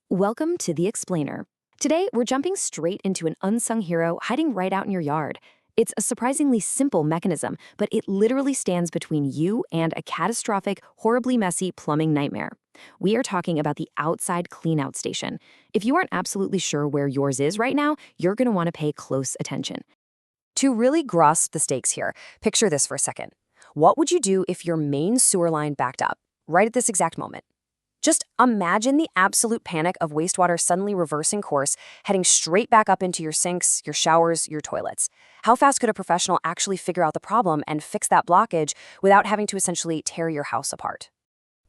Welcome to The Explainer. Today, we're jumping straight into an unsung hero hiding right out in your yard. It's a surprisingly simple mechanism, but it literally stands between you and a catastrophic, horribly messy plumbing nightmare. We are talking about the outside cleanout station. If you aren't absolutely sure where yours is right now, you're going to want to pay close attention. To really grasp the stakes here, picture this for a second. What would you do if your main sewer line backed up, right at this exact moment? Just imagine the absolute panic of wastewater suddenly reversing course, heading straight back up into your sinks, your showers, your toilets. How fast could a professional actually figure out the problem and fix that blockage without having to essentially tear your house apart?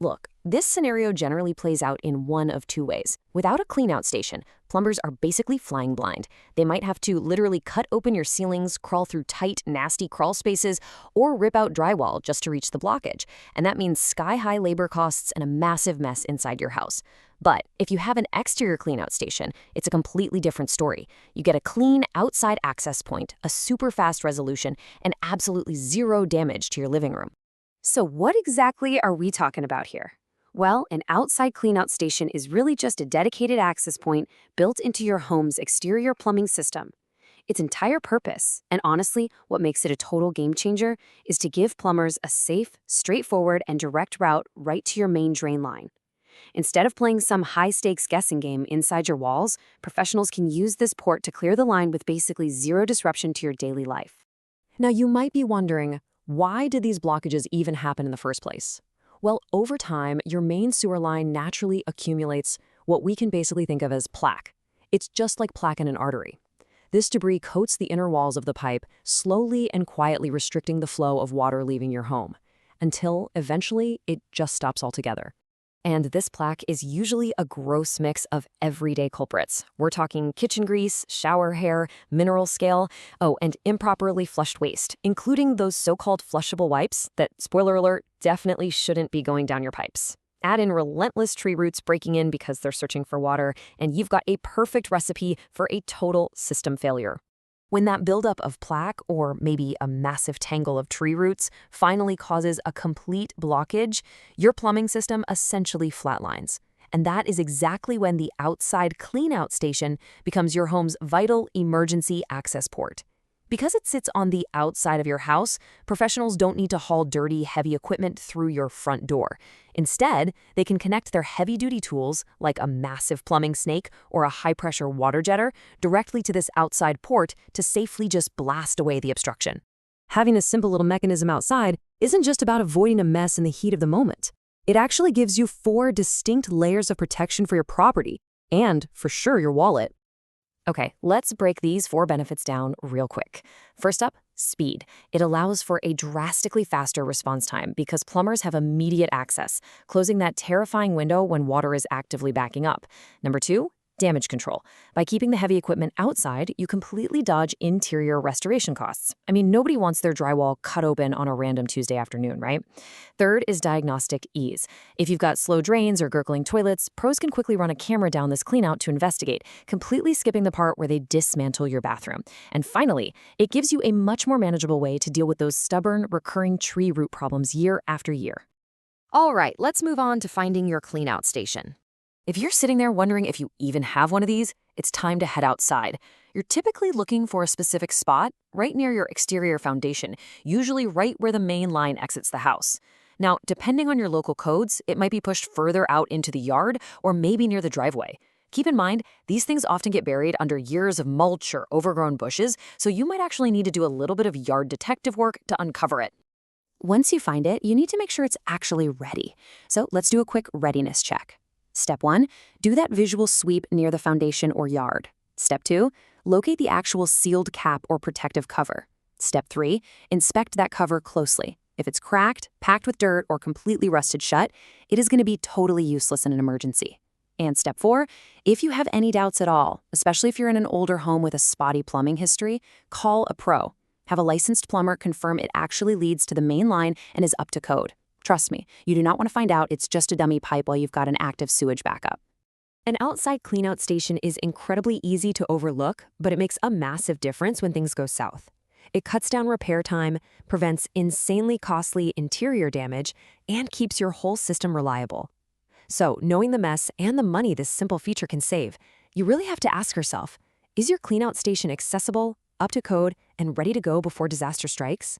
Look, this scenario generally plays out in one of two ways. Without a cleanout station, plumbers are basically flying blind. They might have to literally cut open your ceilings, crawl through tight, nasty crawl spaces, or rip out drywall just to reach the blockage. And that means sky-high labor costs and a massive mess inside your house. But if you have an exterior cleanout station, it's a completely different story. You get a clean outside access point, a super fast resolution, and absolutely zero damage to your living room. So what exactly are we talking about here? Well, an outside cleanout station is really just a dedicated access point built into your home's exterior plumbing system. Its entire purpose, and honestly, what makes it a total game changer, is to give plumbers a safe, straightforward, and direct route right to your main drain line. Instead of playing some high-stakes guessing game inside your walls, professionals can use this port to clear the line with basically zero disruption to your daily life. Now, you might be wondering, why did these blockages even happen in the first place? Well, over time, your main sewer line naturally accumulates what we can basically think of as plaque. It's just like plaque in an artery. This debris coats the inner walls of the pipe, slowly and quietly restricting the flow of water leaving your home, until eventually it just stops altogether. And this plaque is usually a gross mix of everyday culprits. We're talking kitchen grease, shower hair, mineral scale, and improperly flushed waste, including those so-called flushable wipes that, spoiler alert, definitely shouldn't be going down your pipes. Add in relentless tree roots breaking in because they're searching for water, and you've got a perfect recipe for a total system failure. When that buildup of plaque, or maybe a massive tangle of tree roots, finally causes a complete blockage, your plumbing system essentially flatlines. And that is exactly when the outside cleanout station becomes your home's vital emergency access port. Because it sits on the outside of your house, professionals don't need to haul dirty, heavy equipment through your front door. Instead, they can connect their heavy-duty tools, like a massive plumbing snake or a high-pressure water jetter, directly to this outside port to safely just blast away the obstruction. Having a simple little mechanism outside isn't just about avoiding a mess in the heat of the moment. It actually gives you 4 distinct layers of protection for your property, and, for sure, your wallet. Okay, let's break these 4 benefits down real quick. First up, speed. It allows for a drastically faster response time because plumbers have immediate access, closing that terrifying window when water is actively backing up. Number 2, damage control. By keeping the heavy equipment outside, you completely dodge interior restoration costs. I mean, nobody wants their drywall cut open on a random Tuesday afternoon, right? Third is diagnostic ease. If you've got slow drains or gurgling toilets, pros can quickly run a camera down this cleanout to investigate, completely skipping the part where they dismantle your bathroom. And finally, it gives you a much more manageable way to deal with those stubborn, recurring tree root problems year after year. All right, let's move on to finding your cleanout station. If you're sitting there wondering if you even have one of these, it's time to head outside. You're typically looking for a specific spot right near your exterior foundation, usually right where the main line exits the house. Now, depending on your local codes, it might be pushed further out into the yard or maybe near the driveway. Keep in mind, these things often get buried under years of mulch or overgrown bushes, so you might actually need to do a little bit of yard detective work to uncover it. Once you find it, you need to make sure it's actually ready. So let's do a quick readiness check. Step 1, do that visual sweep near the foundation or yard. Step 2, locate the actual sealed cap or protective cover. Step 3, inspect that cover closely. If it's cracked, packed with dirt, or completely rusted shut, it is going to be totally useless in an emergency. And step 4, if you have any doubts at all, especially if you're in an older home with a spotty plumbing history, call a pro. Have a licensed plumber confirm it actually leads to the main line and is up to code. Trust me, you do not want to find out it's just a dummy pipe while you've got an active sewage backup. An outside cleanout station is incredibly easy to overlook, but it makes a massive difference when things go south. It cuts down repair time, prevents insanely costly interior damage, and keeps your whole system reliable. So, knowing the mess and the money this simple feature can save, you really have to ask yourself, is your cleanout station accessible, up to code, and ready to go before disaster strikes?